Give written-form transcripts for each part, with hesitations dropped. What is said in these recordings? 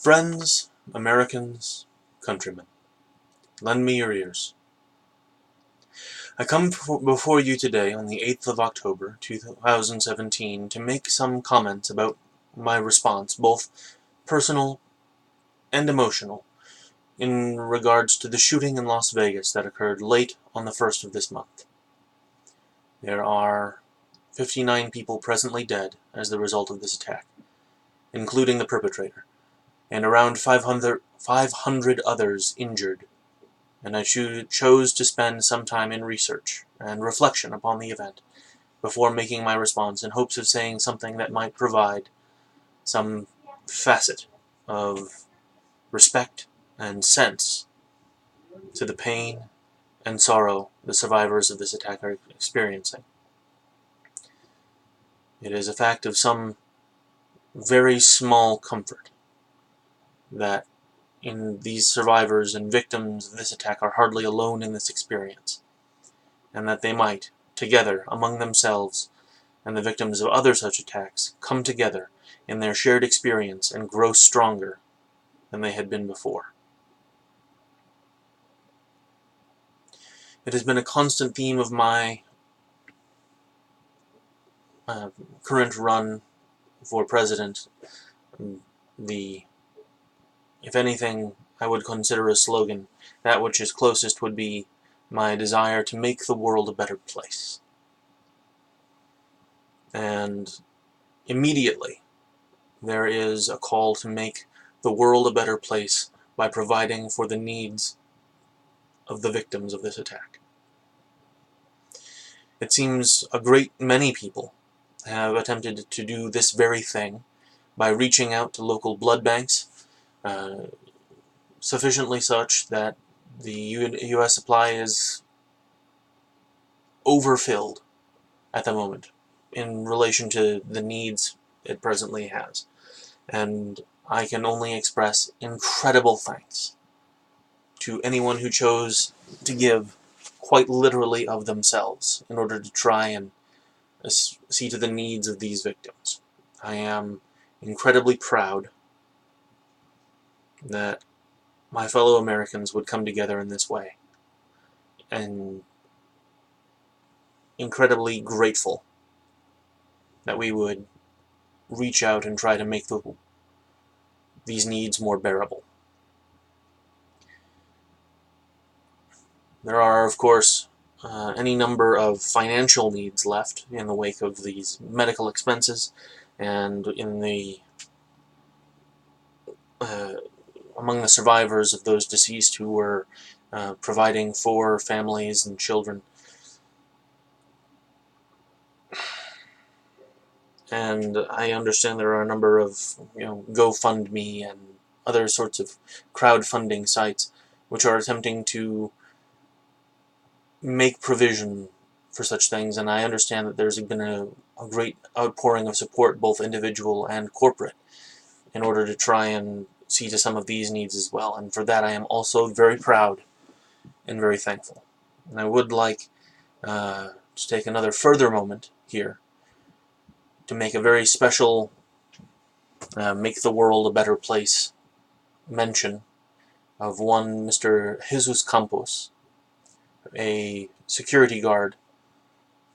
Friends, Americans, countrymen, lend me your ears. I come before you today on the 8th of October, 2017, to make some comments about my response, both personal and emotional, in regards to the shooting in Las Vegas that occurred late on the 1st of this month. There are 59 people presently dead as the result of this attack, including the perpetrator, and around 500 others injured, and I chose to spend some time in research and reflection upon the event before making my response, in hopes of saying something that might provide some facet of respect and sense to the pain and sorrow the survivors of this attack are experiencing. It is a fact of some very small comfort that these survivors and victims of this attack are hardly alone in this experience, and that they might, together, among themselves and the victims of other such attacks, come together in their shared experience and grow stronger than they had been before. It has been a constant theme of my current run for president, if anything, I would consider a slogan. That which is closest would be my desire to make the world a better place. And immediately, there is a call to make the world a better place by providing for the needs of the victims of this attack. It seems a great many people have attempted to do this very thing by reaching out to local blood banks, sufficiently such that the U.S. supply is overfilled at the moment in relation to the needs it presently has. And I can only express incredible thanks to anyone who chose to give quite literally of themselves in order to try and see to the needs of these victims. I am incredibly proud that my fellow Americans would come together in this way, and incredibly grateful that we would reach out and try to make these needs more bearable. There are, of course, any number of financial needs left in the wake of these medical expenses, and in the among the survivors of those deceased who were providing for families and children. And I understand there are a number of GoFundMe and other sorts of crowdfunding sites which are attempting to make provision for such things, and I understand that there's been a great outpouring of support, both individual and corporate, in order to try and see to some of these needs as well, and for that I am also very proud and very thankful. And I would like to take another further moment here to make a very special make the world a better place mention of one Mr. Jesus Campos, a security guard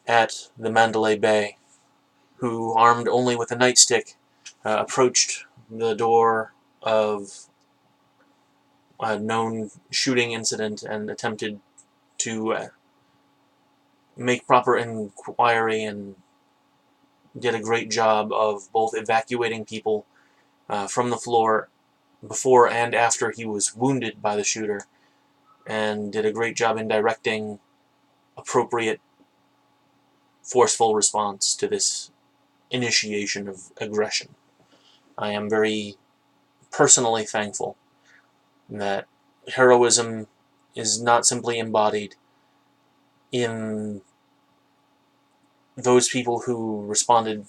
at the Mandalay Bay, who, armed only with a nightstick, approached the door of a known shooting incident and attempted to make proper inquiry, and did a great job of both evacuating people from the floor before and after he was wounded by the shooter, and did a great job in directing appropriate, forceful response to this initiation of aggression. I am very personally thankful that heroism is not simply embodied in those people who responded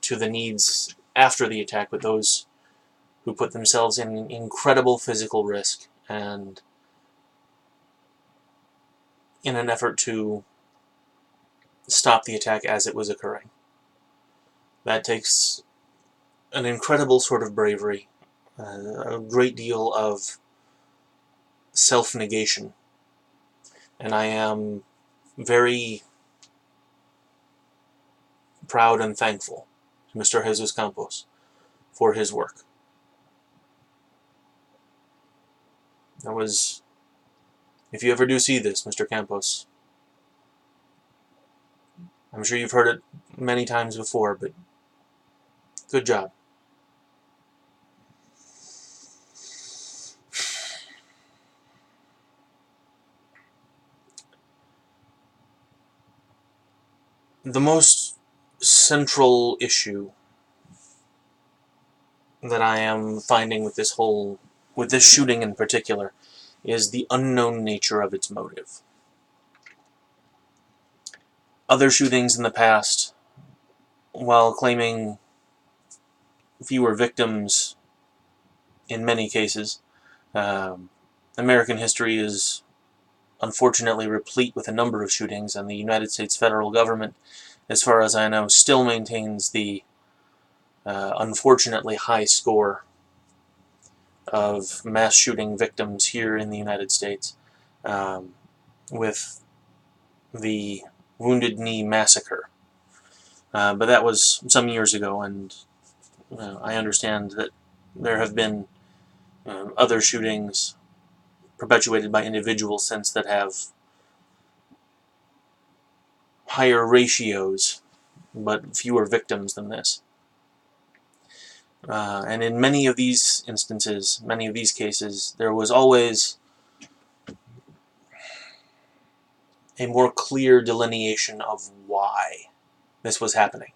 to the needs after the attack, but those who put themselves in incredible physical risk and in an effort to stop the attack as it was occurring. That takes an incredible sort of bravery, a great deal of self-negation. And I am very proud and thankful to Mr. Jesus Campos for his work. That was, if you ever do see this, Mr. Campos, I'm sure you've heard it many times before, but good job. The most central issue that I am finding with this shooting in particular, is the unknown nature of its motive. Other shootings in the past, while claiming fewer victims in many cases, American history is unfortunately replete with a number of shootings, and the United States federal government, as far as I know, still maintains the unfortunately high score of mass shooting victims here in the United States, with the Wounded Knee Massacre. But that was some years ago, and I understand that there have been other shootings perpetuated by individuals since that have higher ratios but fewer victims than this. And in many of these instances, many of these cases, there was always a more clear delineation of why this was happening.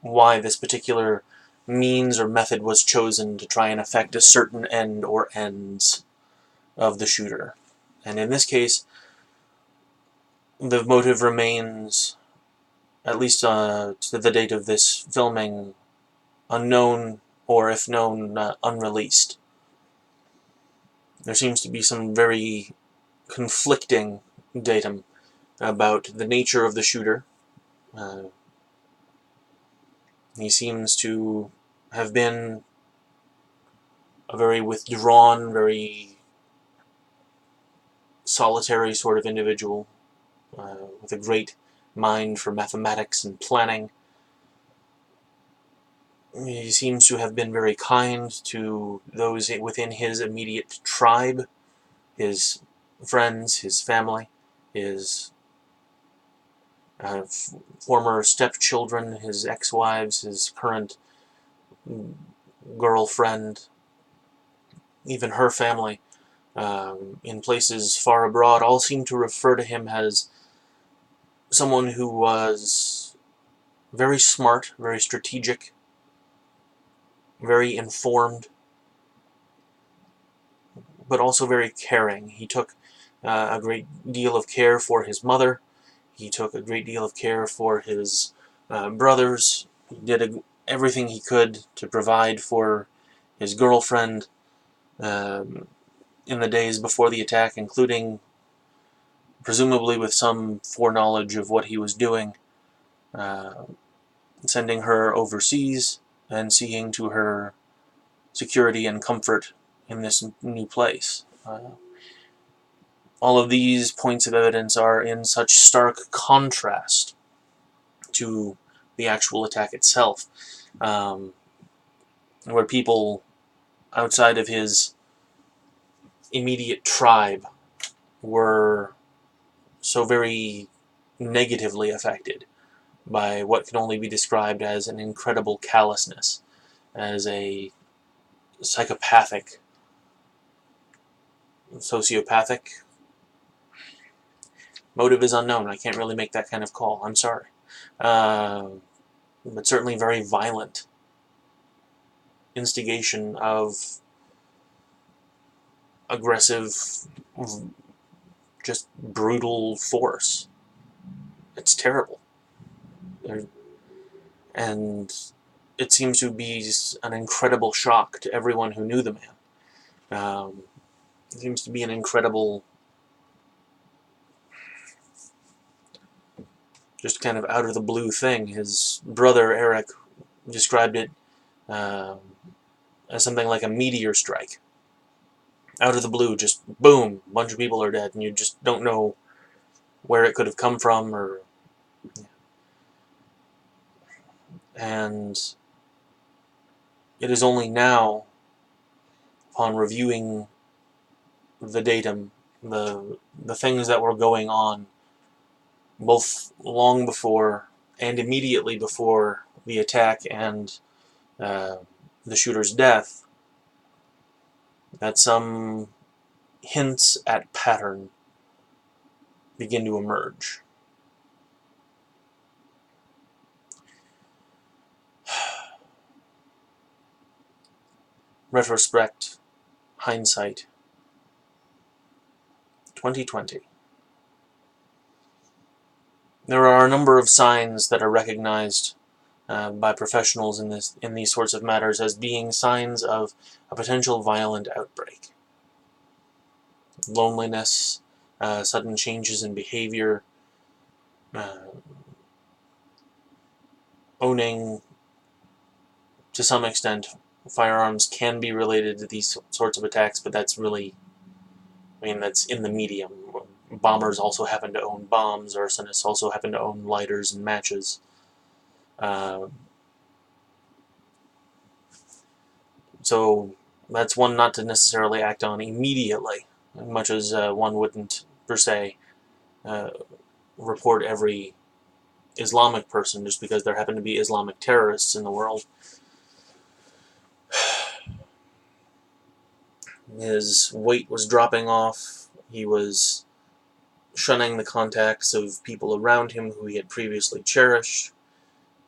Why this particular means or method was chosen to try and affect a certain end or ends of the shooter. And in this case, the motive remains, at least to the date of this filming, unknown, or if known, unreleased. There seems to be some very conflicting datum about the nature of the shooter. He seems to have been a very withdrawn, very solitary sort of individual, with a great mind for mathematics and planning. He seems to have been very kind to those within his immediate tribe, his friends, his family, his former stepchildren, his ex-wives, his current girlfriend, even her family, in places far abroad, all seem to refer to him as someone who was very smart, very strategic, very informed, but also very caring. He took a great deal of care for his mother. He took a great deal of care for his brothers. He did everything he could to provide for his girlfriend in the days before the attack, including, presumably with some foreknowledge of what he was doing, sending her overseas and seeing to her security and comfort in this new place. All of these points of evidence are in such stark contrast to the actual attack itself, where people outside of his immediate tribe were so very negatively affected by what can only be described as an incredible callousness, as a psychopathic, sociopathic. Motive is unknown. I can't really make that kind of call. I'm sorry. But certainly very violent instigation of aggressive, just brutal force. It's terrible. And it seems to be an incredible shock to everyone who knew the man. It seems to be an incredible, just kind of out of the blue thing. His brother, Eric, described it as something like a meteor strike. Out of the blue, just boom, a bunch of people are dead, and you just don't know where it could have come from, and it is only now, upon reviewing the datum, the things that were going on, both long before and immediately before the attack and the shooter's death, that some hints at pattern begin to emerge. Retrospect, hindsight, 2020. There are a number of signs that are recognized by professionals in these sorts of matters as being signs of a potential violent outbreak. Loneliness, sudden changes in behavior, uh, owning, to some extent, firearms can be related to these sorts of attacks, but that's really, that's in the medium. Bombers also happen to own bombs, arsonists also happen to own lighters and matches. So that's one not to necessarily act on immediately, much as one wouldn't, per se, uh, report every Islamic person just because there happen to be Islamic terrorists in the world. His weight was dropping off. He was shunning the contacts of people around him who he had previously cherished.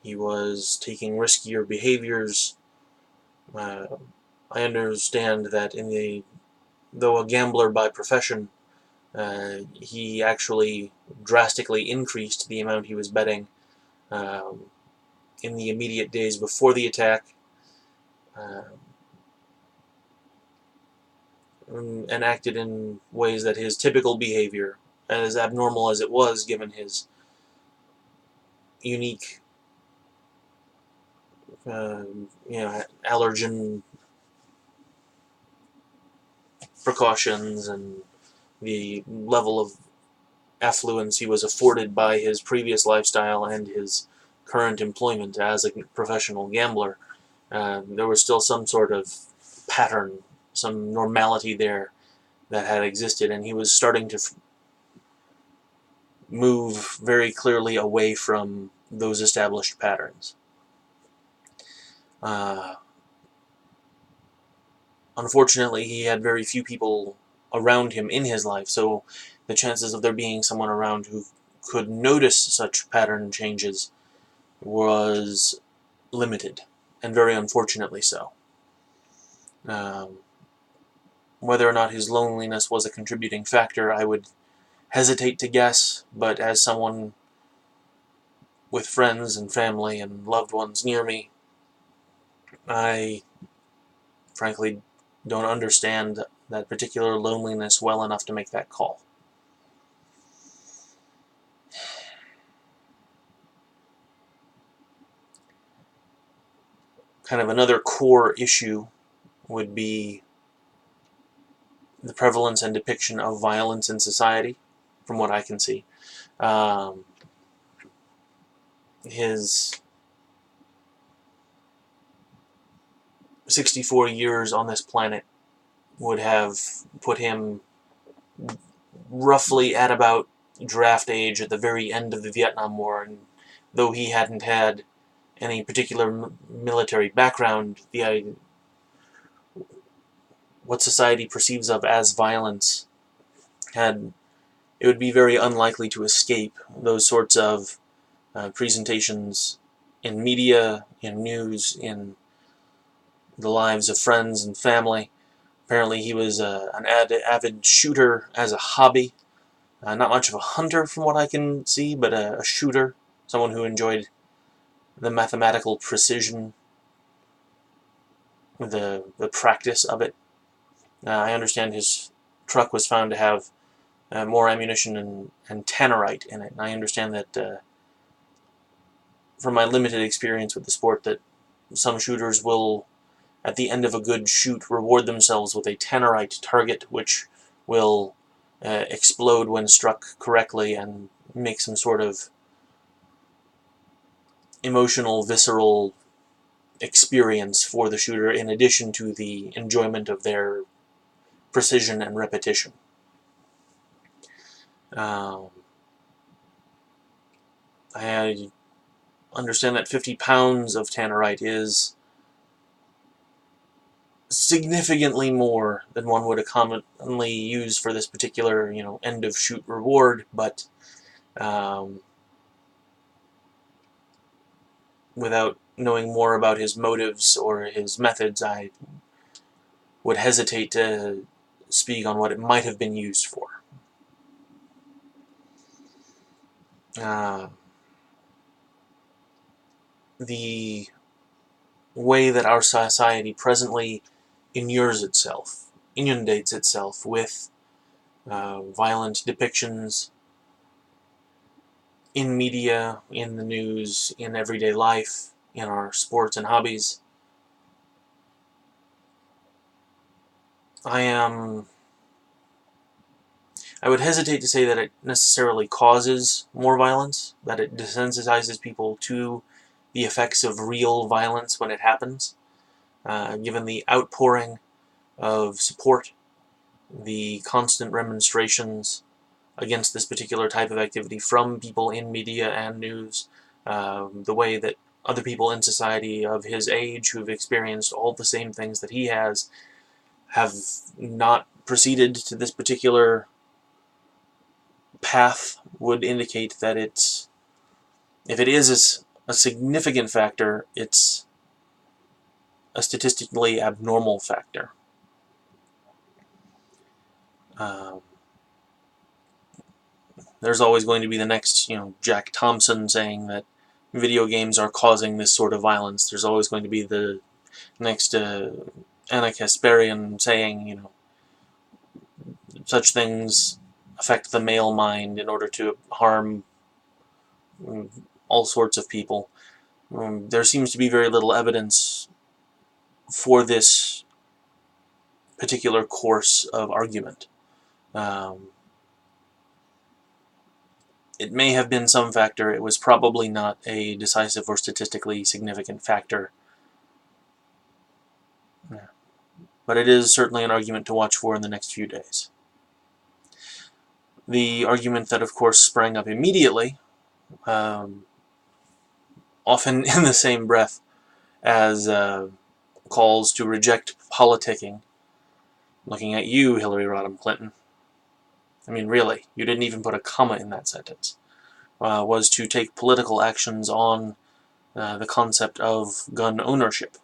He was taking riskier behaviors. I understand that though a gambler by profession, he actually drastically increased the amount he was betting in the immediate days before the attack, uh, and acted in ways that his typical behavior, as abnormal as it was given his unique allergen precautions and the level of affluence he was afforded by his previous lifestyle and his current employment as a professional gambler, there was still some sort of pattern, some normality there that had existed, and he was starting to move very clearly away from those established patterns. Uh, Unfortunately, he had very few people around him in his life, so the chances of there being someone around who could notice such pattern changes was limited, and very unfortunately so. Um, Whether or not his loneliness was a contributing factor, I would hesitate to guess, but as someone with friends and family and loved ones near me, I frankly don't understand that particular loneliness well enough to make that call. Kind of another core issue would be the prevalence and depiction of violence in society, from what I can see. Um, his 64 years on this planet would have put him roughly at about draft age at the very end of the Vietnam War, and though he hadn't had any particular military background, what society perceives of as violence it would be very unlikely to escape those sorts of presentations in media, in news, in the lives of friends and family. Apparently he was an avid shooter as a hobby. Not much of a hunter from what I can see, but a shooter. Someone who enjoyed the mathematical precision, the practice of it. I understand his truck was found to have more ammunition and tannerite in it. And I understand that from my limited experience with the sport that some shooters will, at the end of a good shoot, reward themselves with a tannerite target, which will explode when struck correctly and make some sort of emotional, visceral experience for the shooter, in addition to the enjoyment of their precision and repetition. I understand that 50 pounds of tannerite is significantly more than one would commonly use for this particular, end of shoot reward, but without knowing more about his motives or his methods, I would hesitate to speak on what it might have been used for. The way that our society presently inundates itself with violent depictions in media, in the news, in everyday life, in our sports and hobbies. I would hesitate to say that it necessarily causes more violence, that it desensitizes people to the effects of real violence when it happens, given the outpouring of support, the constant remonstrations against this particular type of activity from people in media and news, the way that other people in society of his age who've experienced all the same things that he has have not proceeded to this particular path would indicate that if it is a significant factor, it's a statistically abnormal factor. There's always going to be the next, Jack Thompson saying that video games are causing this sort of violence. There's always going to be the next Anna Kasparian saying, such things affect the male mind in order to harm all sorts of people. There seems to be very little evidence for this particular course of argument. It may have been some factor. It was probably not a decisive or statistically significant factor. But it is certainly an argument to watch for in the next few days. The argument that, of course, sprang up immediately, often in the same breath as calls to reject politicking, looking at you, Hillary Rodham Clinton. I mean, really, you didn't even put a comma in that sentence. Was to take political actions on the concept of gun ownership,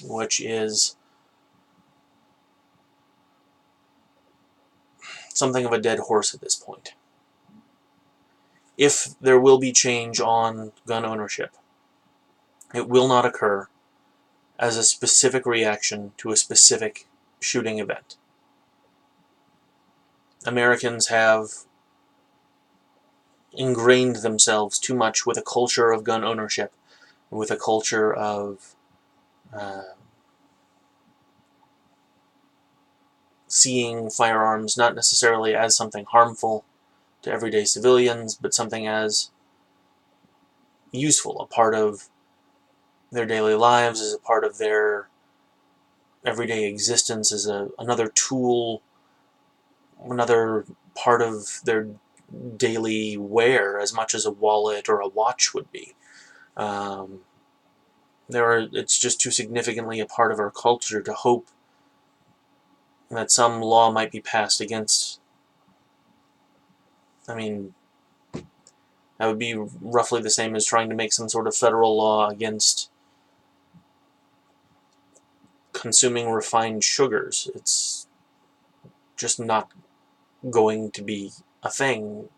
which is something of a dead horse at this point. If there will be change on gun ownership, it will not occur as a specific reaction to a specific shooting event. Americans have ingrained themselves too much with a culture of gun ownership, with a culture of seeing firearms not necessarily as something harmful to everyday civilians, but something as useful, a part of their daily lives, as a part of their everyday existence, as another tool, another part of their daily wear, as much as a wallet or a watch would be. It's just too significantly a part of our culture to hope that some law might be passed against. I mean, that would be roughly the same as trying to make some sort of federal law against consuming refined sugars. It's just not going to be a thing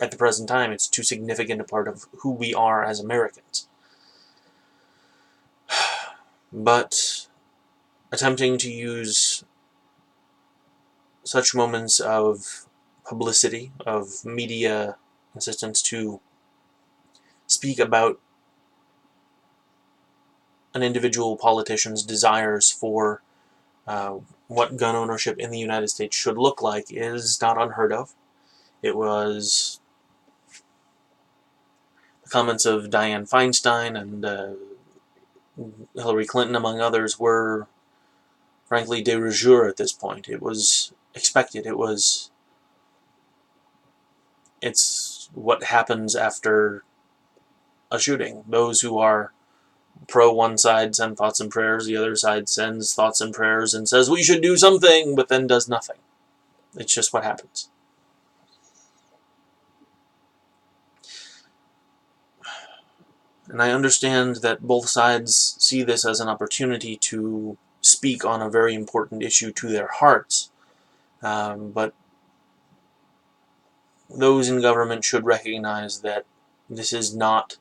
at the present time. It's too significant a part of who we are as Americans. But attempting to use such moments of publicity, of media insistence to speak about an individual politician's desires for what gun ownership in the United States should look like is not unheard of. It was the comments of Dianne Feinstein and Hillary Clinton, among others, were frankly de rigueur at this point. It was expected. It's what happens after a shooting. Those who are pro one side send thoughts and prayers, the other side sends thoughts and prayers and says we should do something, but then does nothing. It's just what happens. And I understand that both sides see this as an opportunity to speak on a very important issue to their hearts, but those in government should recognize that this is not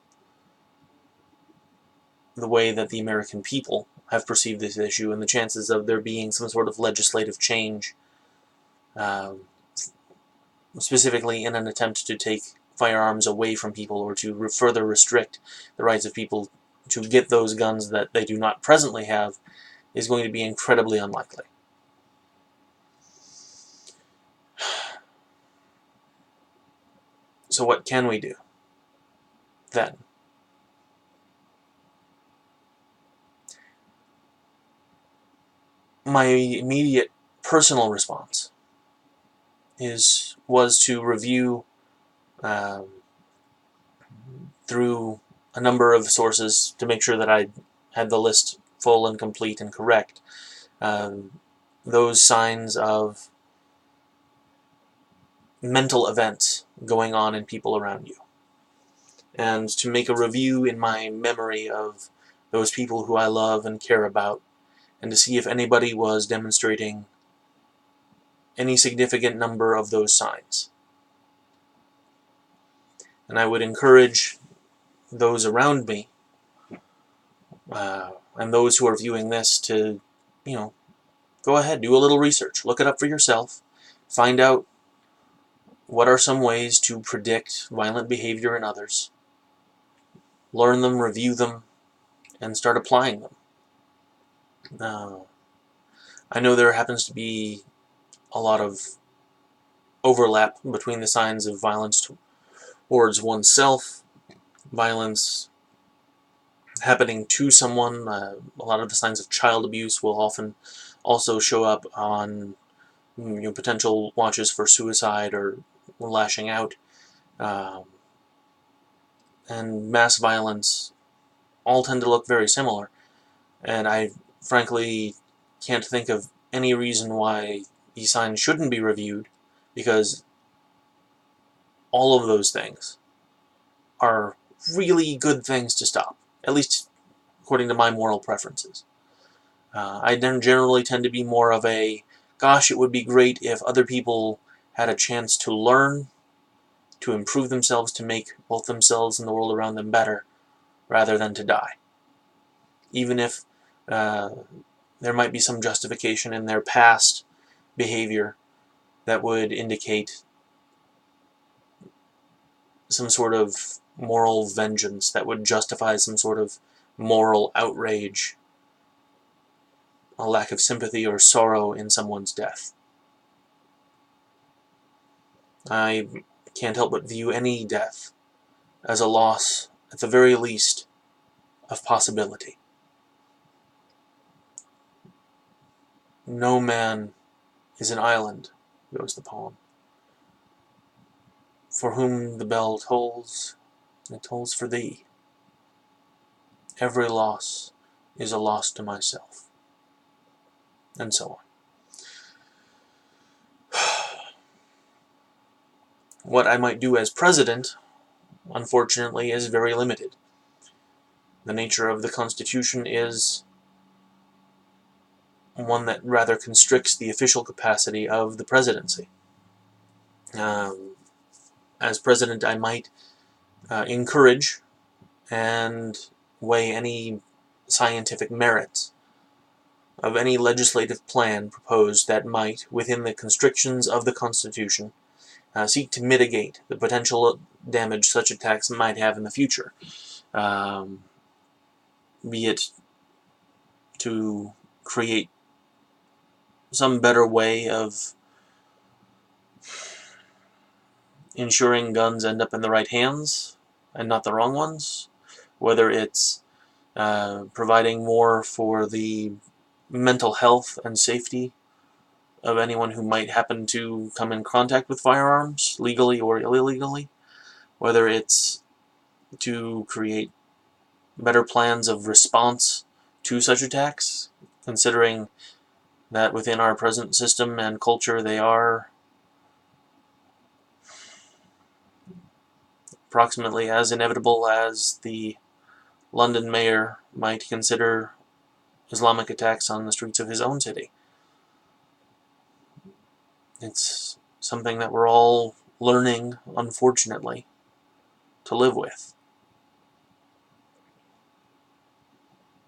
the way that the American people have perceived this issue, and the chances of there being some sort of legislative change, specifically in an attempt to take firearms away from people or to further restrict the rights of people to get those guns that they do not presently have, is going to be incredibly unlikely. So what can we do then? My immediate personal response was to review through a number of sources to make sure that I had the list full and complete and correct. Those signs of mental events going on in people around you. And to make a review in my memory of those people who I love and care about, and to see if anybody was demonstrating any significant number of those signs. And I would encourage those around me, and those who are viewing this, to, go ahead, do a little research, look it up for yourself, find out what are some ways to predict violent behavior in others, learn them, review them, and start applying them. I know there happens to be a lot of overlap between the signs of violence towards oneself, violence happening to someone. A lot of the signs of child abuse will often also show up on potential watches for suicide or lashing out. And mass violence all tend to look very similar. And I frankly can't think of any reason why these signs shouldn't be reviewed, because all of those things are really good things to stop, at least according to my moral preferences. I then generally tend to be more of a, gosh, it would be great if other people had a chance to learn, to improve themselves, to make both themselves and the world around them better, rather than to die. Even if there might be some justification in their past behavior that would indicate some sort of moral vengeance, that would justify some sort of moral outrage, a lack of sympathy or sorrow in someone's death. I can't help but view any death as a loss, at the very least, of possibility. No man is an island, goes the poem. For whom the bell tolls, it tolls for thee. Every loss is a loss to myself. And so on. What I might do as president, unfortunately, is very limited. The nature of the Constitution is one that rather constricts the official capacity of the presidency. As president, I might encourage and weigh any scientific merits of any legislative plan proposed that might, within the constrictions of the Constitution, seek to mitigate the potential damage such attacks might have in the future. Be it to create some better way of ensuring guns end up in the right hands and not the wrong ones, whether it's providing more for the mental health and safety of anyone who might happen to come in contact with firearms, legally or illegally, whether it's to create better plans of response to such attacks, considering that within our present system and culture they are approximately as inevitable as the London mayor might consider Islamic attacks on the streets of his own city. It's something that we're all learning, unfortunately, to live with.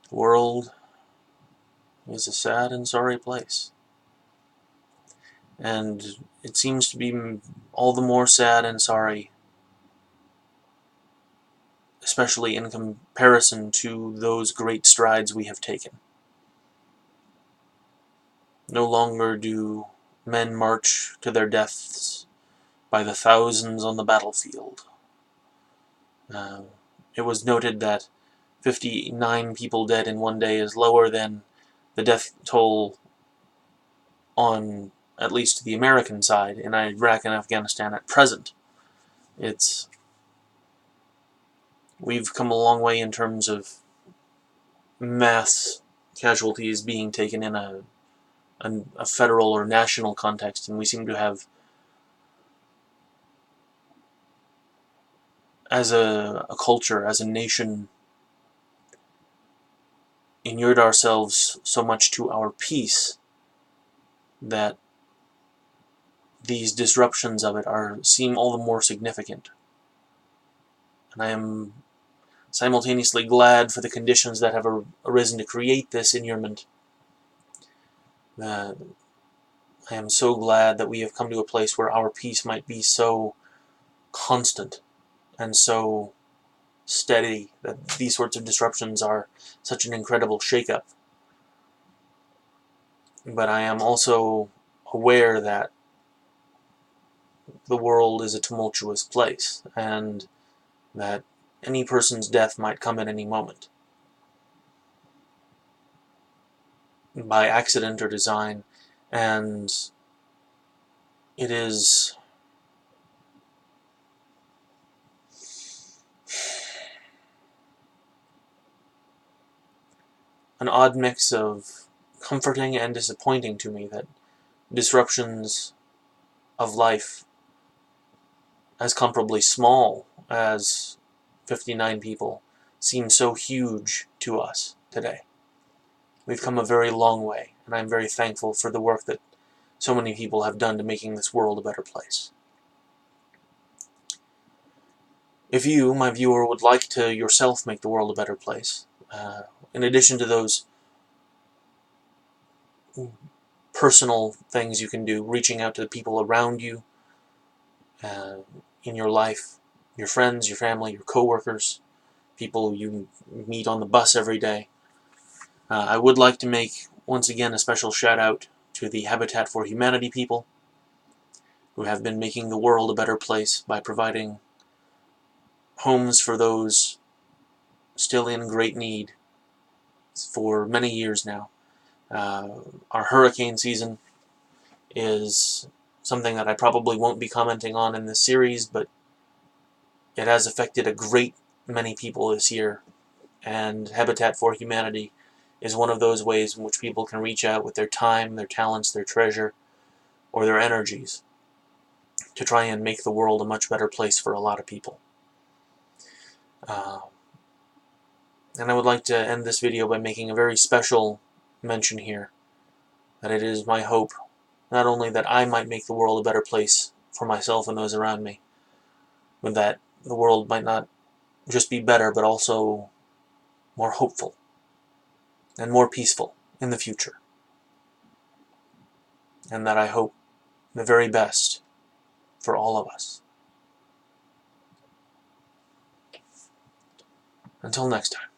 The world is a sad and sorry place. And it seems to be all the more sad and sorry, especially in comparison to those great strides we have taken. No longer do men march to their deaths by the thousands on the battlefield. It was noted that 59 people dead in one day is lower than the death toll on at least the American side in Iraq and Afghanistan at present. We've come a long way in terms of mass casualties being taken in a federal or national context, and we seem to have, as a culture, as a nation, inured ourselves so much to our peace that these disruptions of it seem all the more significant. And I am simultaneously glad for the conditions that have arisen to create this inurement. I am so glad that we have come to a place where our peace might be so constant and so steady that these sorts of disruptions are such an incredible shakeup. But I am also aware that the world is a tumultuous place, and that any person's death might come at any moment, by accident or design, and it is an odd mix of comforting and disappointing to me that disruptions of life as comparably small as 59 people seem so huge to us today. We've come a very long way, and I'm very thankful for the work that so many people have done to making this world a better place. If you, my viewer, would like to yourself make the world a better place, in addition to those personal things you can do, reaching out to the people around you, in your life, your friends, your family, your co-workers, people you meet on the bus every day, I would like to make, once again, a special shout out to the Habitat for Humanity people, who have been making the world a better place by providing homes for those still in great need for many years now. Our hurricane season is something that I probably won't be commenting on in this series, but it has affected a great many people this year, and Habitat for Humanity is one of those ways in which people can reach out with their time, their talents, their treasure, or their energies to try and make the world a much better place for a lot of people. And I would like to end this video by making a very special mention here, that it is my hope not only that I might make the world a better place for myself and those around me, but that the world might not just be better, but also more hopeful and more peaceful in the future. And that I hope the very best for all of us. Until next time.